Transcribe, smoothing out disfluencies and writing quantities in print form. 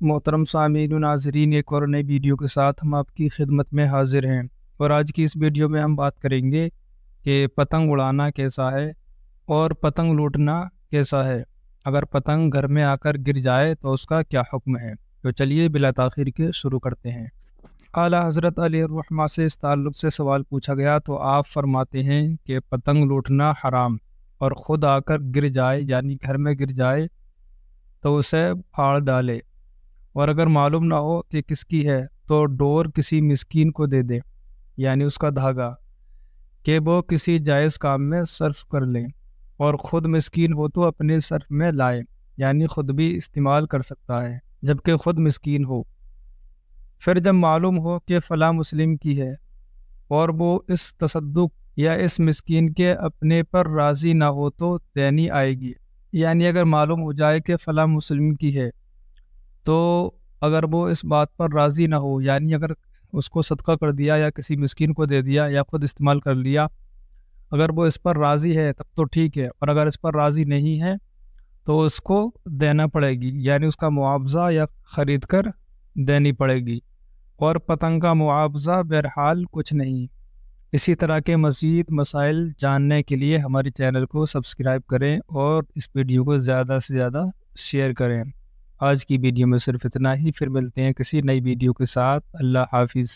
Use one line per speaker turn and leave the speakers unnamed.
محترم سامعین و ناظرین، ایک اور نئی ویڈیو کے ساتھ ہم آپ کی خدمت میں حاضر ہیں، اور آج کی اس ویڈیو میں ہم بات کریں گے کہ پتنگ اڑانا کیسا ہے اور پتنگ لوٹنا کیسا ہے۔ اگر پتنگ گھر میں آ کر گر جائے تو اس کا کیا حکم ہے؟ تو چلیے بلا تاخیر کے شروع کرتے ہیں۔ اعلیٰ حضرت علیہ الرحمہ سے اس تعلق سے سوال پوچھا گیا تو آپ فرماتے ہیں کہ پتنگ لوٹنا حرام، اور خود آ کر گر جائے یعنی گھر میں گر جائے تو اسے پھاڑ ڈالے، اور اگر معلوم نہ ہو کہ کس کی ہے تو ڈور کسی مسکین کو دے دے، یعنی اس کا دھاگا، کہ وہ کسی جائز کام میں صرف کر لیں، اور خود مسکین ہو تو اپنے صرف میں لائے، یعنی خود بھی استعمال کر سکتا ہے جبکہ خود مسکین ہو۔ پھر جب معلوم ہو کہ فلاں مسلم کی ہے اور وہ اس تصدق یا اس مسکین کے اپنے پر راضی نہ ہو تو دینی آئے گی، یعنی اگر معلوم ہو جائے کہ فلاں مسلم کی ہے تو اگر وہ اس بات پر راضی نہ ہو، یعنی اگر اس کو صدقہ کر دیا یا کسی مسکین کو دے دیا یا خود استعمال کر لیا، اگر وہ اس پر راضی ہے تب تو ٹھیک ہے، اور اگر اس پر راضی نہیں ہے تو اس کو دینا پڑے گی، یعنی اس کا معاوضہ یا خرید کر دینی پڑے گی، اور پتنگ کا معاوضہ بہرحال کچھ نہیں۔ اسی طرح کے مزید مسائل جاننے کے لیے ہمارے چینل کو سبسکرائب کریں اور اس ویڈیو کو زیادہ سے زیادہ شیئر کریں۔ آج کی ویڈیو میں صرف اتنا ہی، پھر ملتے ہیں کسی نئی ویڈیو کے ساتھ۔ اللہ حافظ۔